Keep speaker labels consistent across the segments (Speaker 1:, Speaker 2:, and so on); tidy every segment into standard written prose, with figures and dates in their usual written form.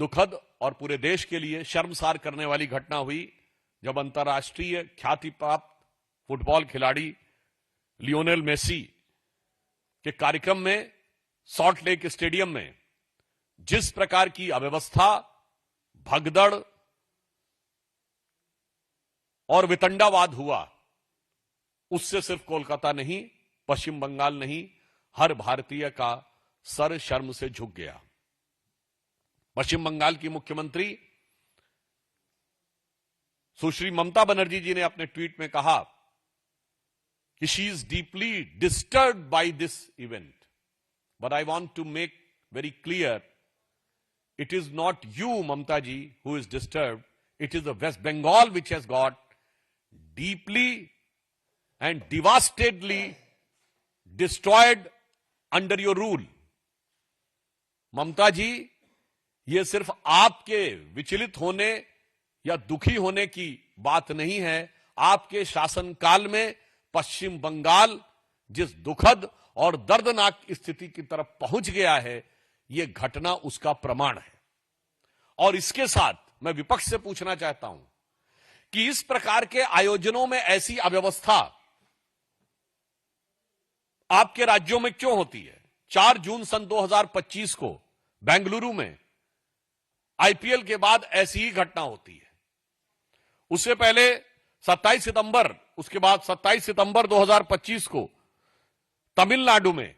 Speaker 1: दुखद और पूरे देश के लिए शर्मसार करने वाली घटना हुई जब अंतर्राष्ट्रीय ख्याति प्राप्त फुटबॉल खिलाड़ी लियोनेल मेसी के कार्यक्रम में सॉल्ट लेक स्टेडियम में जिस प्रकार की अव्यवस्था, भगदड़ और वितंडावाद हुआ, उससे सिर्फ कोलकाता नहीं, पश्चिम बंगाल नहीं, हर भारतीय का सर शर्म से झुक गया। पश्चिम बंगाल की मुख्यमंत्री सुश्री ममता बनर्जी जी ने अपने ट्वीट में कहा कि she is deeply disturbed by this event, but I want to make very clear, it is not you, Mamta ji, who is disturbed. It is the West Bengal which has got deeply and devastedly destroyed under your rule. ममता जी, ये सिर्फ आपके विचलित होने या दुखी होने की बात नहीं है। आपके शासनकाल में पश्चिम बंगाल जिस दुखद और दर्दनाक स्थिति की तरफ पहुंच गया है, यह घटना उसका प्रमाण है। और इसके साथ मैं विपक्ष से पूछना चाहता हूं कि इस प्रकार के आयोजनों में ऐसी अव्यवस्था आपके राज्यों में क्यों होती है? 4 जून सन 2025 को बेंगलुरु में आईपीएल के बाद ऐसी ही घटना होती है। उससे पहले 27 सितंबर, उसके बाद 27 सितंबर 2025 को तमिलनाडु में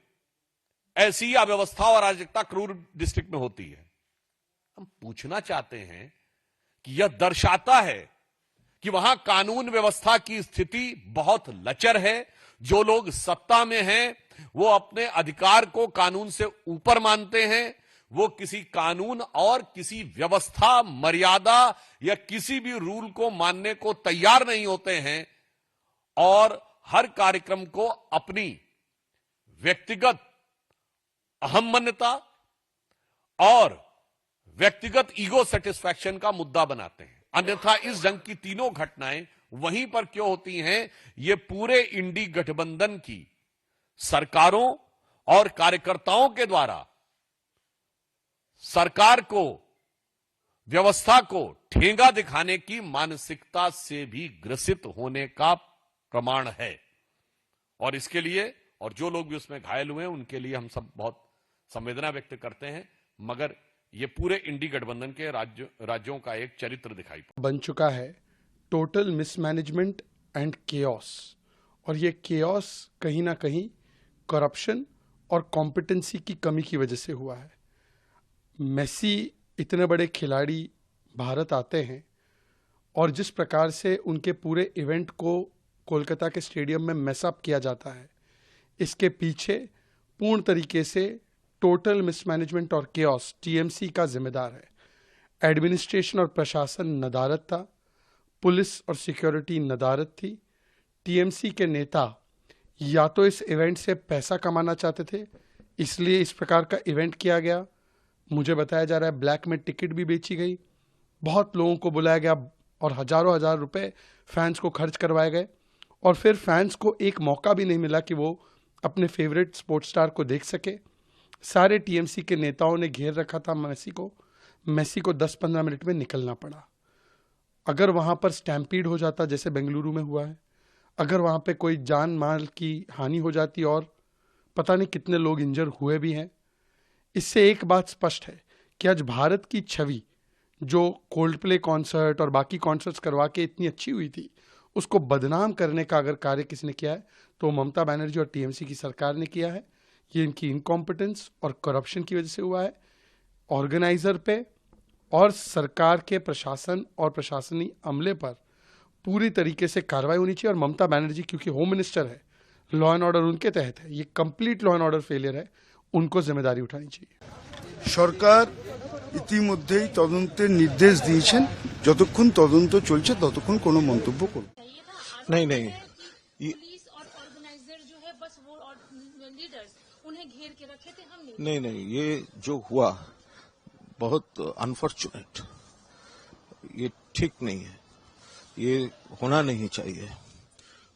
Speaker 1: ऐसी ही अव्यवस्था और अराजकता क्रूर डिस्ट्रिक्ट में होती है। हम पूछना चाहते हैं कि यह दर्शाता है कि वहां कानून व्यवस्था की स्थिति बहुत लचर है। जो लोग सत्ता में हैं वो अपने अधिकार को कानून से ऊपर मानते हैं। वो किसी कानून और किसी व्यवस्था, मर्यादा या किसी भी रूल को मानने को तैयार नहीं होते हैं और हर कार्यक्रम को अपनी व्यक्तिगत अहम्मन्यता और व्यक्तिगत ईगो सेटिस्फैक्शन का मुद्दा बनाते हैं। अन्यथा इस जंग की तीनों घटनाएं वहीं पर क्यों होती हैं? ये पूरे इंडी गठबंधन की सरकारों और कार्यकर्ताओं के द्वारा सरकार को, व्यवस्था को ठेंगा दिखाने की मानसिकता से भी ग्रसित होने का प्रमाण है। और इसके लिए, और जो लोग भी उसमें घायल हुए हैं, उनके लिए हम सब बहुत संवेदना व्यक्त करते हैं। मगर ये पूरे इंडी गठबंधन के राज्यों का एक चरित्र दिखाई
Speaker 2: बन चुका है, टोटल मिसमैनेजमेंट एंड केओस। और ये केओस कहीं ना कहीं करप्शन और कॉम्पिटेंसी की कमी की वजह से हुआ है। मेसी इतने बड़े खिलाड़ी भारत आते हैं और जिस प्रकार से उनके पूरे इवेंट को कोलकाता के स्टेडियम में मैसअप किया जाता है, इसके पीछे पूर्ण तरीके से टोटल मिसमैनेजमेंट और केओस टीएमसी का जिम्मेदार है। एडमिनिस्ट्रेशन और प्रशासन नदारद था, पुलिस और सिक्योरिटी नदारद थी। टीएमसी के नेता या तो इस इवेंट से पैसा कमाना चाहते थे, इसलिए इस प्रकार का इवेंट किया गया। मुझे बताया जा रहा है ब्लैक में टिकट भी बेची गई, बहुत लोगों को बुलाया गया और हजारों हजार रुपए फैंस को खर्च करवाए गए। और फिर फैंस को एक मौका भी नहीं मिला कि वो अपने फेवरेट स्पोर्ट्स स्टार को देख सके। सारे टीएमसी के नेताओं ने घेर रखा था मेसी को 10-15 मिनट में निकलना पड़ा। अगर वहां पर स्टैम्पीड हो जाता जैसे बेंगलुरु में हुआ है, अगर वहां पे कोई जान माल की हानि हो जाती और पता नहीं कितने लोग इंजर हुए भी हैं। इससे एक बात स्पष्ट है कि आज भारत की छवि जो कोल्ड प्ले कॉन्सर्ट और बाकी कॉन्सर्ट्स करवा के इतनी अच्छी हुई थी, उसको बदनाम करने का अगर कार्य किसने किया है तो ममता बनर्जी और टीएमसी की सरकार ने किया है। ये इनकी इनकॉम्पिटेंस और करप्शन की वजह से हुआ है। ऑर्गेनाइजर पे और सरकार के प्रशासन और प्रशासनिक अमले पर पूरी तरीके से कार्रवाई होनी चाहिए। और ममता बनर्जी क्योंकि होम मिनिस्टर है, लॉ एंड ऑर्डर उनके तहत है, ये complete law and order failure है, उनको जिम्मेदारी उठानी चाहिए।
Speaker 3: सरकार ইতিমধ্যেই তদন্তের নির্দেশ দিয়েছেন, যতক্ষণ তদন্ত চলছে ততক্ষণ কোনো মন্তব্য করব
Speaker 4: नहीं नहीं
Speaker 5: पुलिस और ऑर्गेनाइजर जो है बस वो और लीडर्स उन्हें घेर के रखे थे हमने।
Speaker 4: नहीं नहीं ये जो हुआ बहुत अनफॉर्चुनेट, ये ठीक नहीं है, ये होना नहीं चाहिए।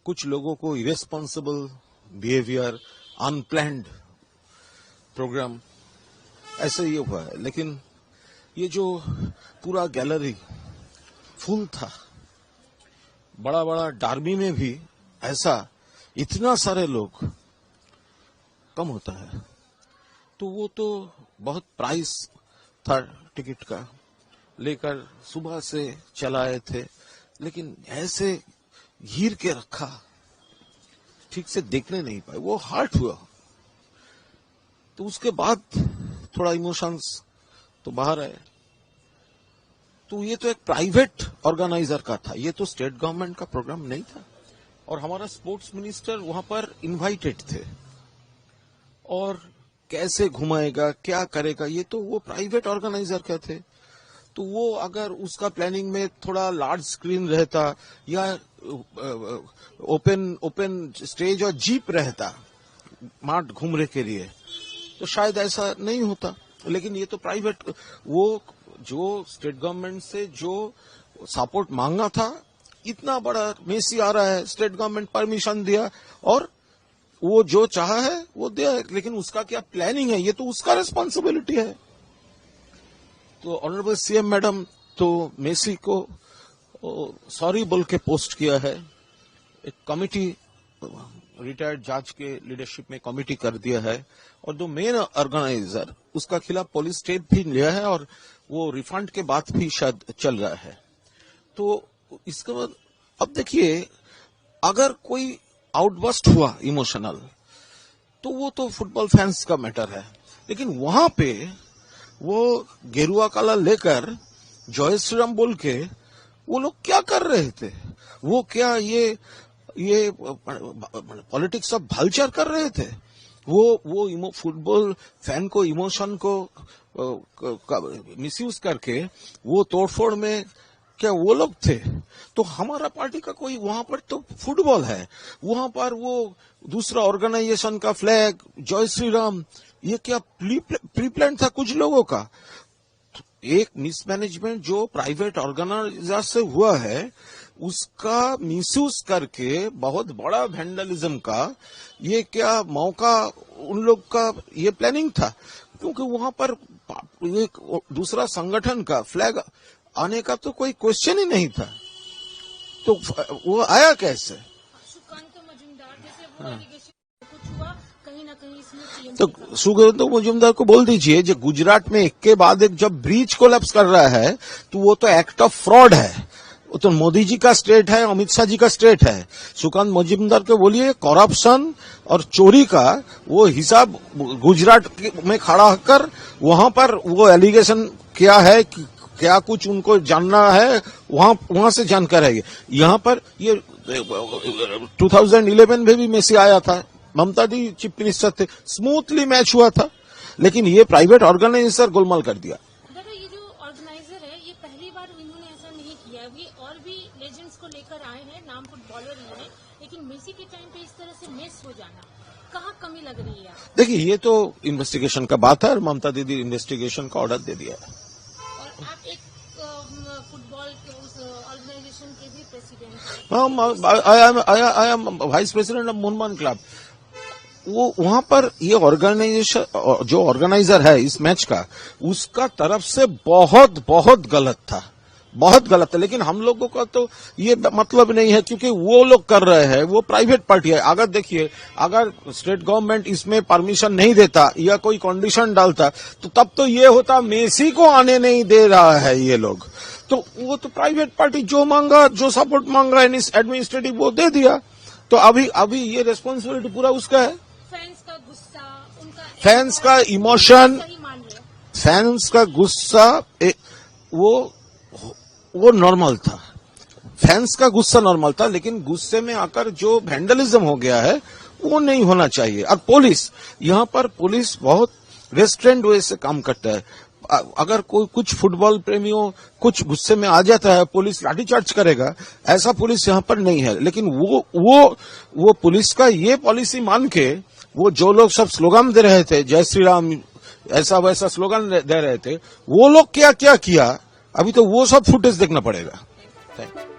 Speaker 4: कुछ लोगों को इरेस्पॉन्सिबल बिहेवियर, अनप्लान्ड प्रोग्राम, ऐसे ये हुआ है। लेकिन ये जो पूरा गैलरी फुल था, बड़ा बड़ा डार्बी में भी ऐसा इतना सारे लोग कम होता है, तो वो तो बहुत प्राइस था टिकट का, लेकर सुबह से चलाए थे, लेकिन ऐसे घेर के रखा, ठीक से देखने नहीं पाए, वो हर्ट हुआ। तो उसके बाद थोड़ा इमोशंस तो बाहर आए। तो ये तो एक प्राइवेट ऑर्गेनाइजर का था, ये तो स्टेट गवर्नमेंट का प्रोग्राम नहीं था। और हमारा स्पोर्ट्स मिनिस्टर वहां पर इनवाइटेड थे, और कैसे घुमाएगा, क्या करेगा, ये तो वो प्राइवेट ऑर्गेनाइजर का थे। तो वो अगर उसका प्लानिंग में थोड़ा लार्ज स्क्रीन रहता या ओपन स्टेज और जीप रहता मार्ट घूमने के लिए, तो शायद ऐसा नहीं होता। लेकिन ये तो प्राइवेट, वो जो स्टेट गवर्नमेंट से जो सपोर्ट मांगा था, इतना बड़ा मेसी आ रहा है, स्टेट गवर्नमेंट परमिशन दिया और वो जो चाहा है वो दिया है, लेकिन उसका क्या प्लानिंग है, ये तो उसका रिस्पॉन्सिबिलिटी है। तो ऑनरेबल सीएम मैडम तो मेसी को सॉरी बोल के पोस्ट किया है, एक कमिटी रिटायर्ड जज के लीडरशिप में कमिटी कर दिया है, और जो मेन ऑर्गेनाइजर उसका खिलाफ पुलिस स्टेप भी लिया है, और वो रिफंड के बाद भी शायद चल रहा है। तो इसका बाद अब देखिए, अगर कोई आउटबस्ट हुआ इमोशनल, तो वो तो फुटबॉल फैंस का मैटर है, लेकिन वहां पे वो गेरुआ काला लेकर जय श्री राम बोल के वो लोग क्या कर रहे थे? वो क्या ये पॉलिटिक्स ऑफ वल्चर कर रहे थे? वो फुटबॉल फैन को इमोशन को मिसयूज करके वो तोड़फोड़ में क्या वो लोग थे? तो हमारा पार्टी का कोई, वहां पर तो फुटबॉल है, वहां पर वो दूसरा ऑर्गेनाइजेशन का फ्लैग, जय श्री राम, ये क्या प्री प्लान था कुछ लोगों का? एक मिसमैनेजमेंट जो प्राइवेट ऑर्गेनाइजर से हुआ है, उसका मिसयूज करके बहुत बड़ा वैंडलिज्म का ये क्या मौका उन लोग का ये प्लानिंग था? क्योंकि वहां पर एक दूसरा संगठन का फ्लैग आने का तो कोई क्वेश्चन ही नहीं था, तो वो आया कैसे?
Speaker 5: सुकांत मजुमदार जैसे वो एलिगेशन कुछ हुआ कहीं ना कहीं इसमें,
Speaker 4: तो सुकांत मजुमदार को बोल दीजिए, जो गुजरात में एक के बाद एक जब ब्रिज कोलैप्स कर रहा है, तो वो तो एक्ट ऑफ फ्रॉड है। वो तो मोदी जी का स्टेट है, अमित शाह जी का स्टेट है। सुकांत मजुमदार को बोलिए, करप्शन और चोरी का वो हिसाब गुजरात में खड़ा कर वहां पर वो एलिगेशन क्या है, क्या कुछ उनको जानना है, वहां से जानकर है। यहाँ पर ये 2011 में भी मेसी आया था, ममता दी चीफ मिनिस्टर थे, स्मूथली मैच हुआ था, लेकिन ये प्राइवेट ऑर्गेनाइजर गोलमाल कर दिया।
Speaker 5: दादा, ये जो ऑर्गेनाइजर है, ये पहली बार इन्होंने ऐसा नहीं किया। अभी और भी लेजेंड्स को लेकर आए हैं, नाम फुटबॉलर ही है, लेकिन मेसी के टाइम पे इस तरह से मिस हो जाना, कहाँ कमी लग रही है?
Speaker 4: देखिए, ये तो इन्वेस्टिगेशन का बात है, और ममता दीदी इन्वेस्टिगेशन का ऑर्डर दे दिया है।
Speaker 5: और आप एक फुटबॉल के उस ऑर्गेनाइजेशन के भी प्रेसिडेंट हैं।
Speaker 4: I am vice president of Mohun Bagan club. वो वहां पर ये ऑर्गेनाइजेशन जो ऑर्गेनाइजर है इस मैच का, उसका तरफ से बहुत बहुत गलत था, बहुत गलत है। लेकिन हम लोगों का तो ये मतलब नहीं है, क्योंकि वो लोग कर रहे हैं, वो प्राइवेट पार्टी है। अगर देखिए, अगर स्टेट गवर्नमेंट इसमें परमिशन नहीं देता या कोई कंडीशन डालता, तो तब तो ये होता मेसी को आने नहीं दे रहा है ये लोग। तो वो तो प्राइवेट पार्टी जो मांगा, जो सपोर्ट मांगा एडमिनिस्ट्रेटिव, वो दे दिया। तो अभी ये रिस्पॉन्सिबिलिटी पूरा उसका है।
Speaker 5: फैंस का गुस्सा, उनका
Speaker 4: फैंस का इमोशन,
Speaker 5: सही मान रहे हैं।
Speaker 4: फैंस का गुस्सा वो नॉर्मल था, फैंस का गुस्सा नॉर्मल था, लेकिन गुस्से में आकर जो वैंडलिज्म हो गया है वो नहीं होना चाहिए। और पुलिस, यहाँ पर पुलिस बहुत रेस्ट्रेंट वे से काम करता है। अगर कोई कुछ फुटबॉल प्रेमियों कुछ गुस्से में आ जाता है, पुलिस लाठीचार्ज करेगा, ऐसा पुलिस यहाँ पर नहीं है। लेकिन वो पुलिस का ये पॉलिसी मान के वो जो लोग सब स्लोगन दे रहे थे, जय श्री राम ऐसा वैसा स्लोगन दे रहे थे, वो लोग क्या क्या किया, अभी तो वो सब फुटेज देखना पड़ेगा। Thank you.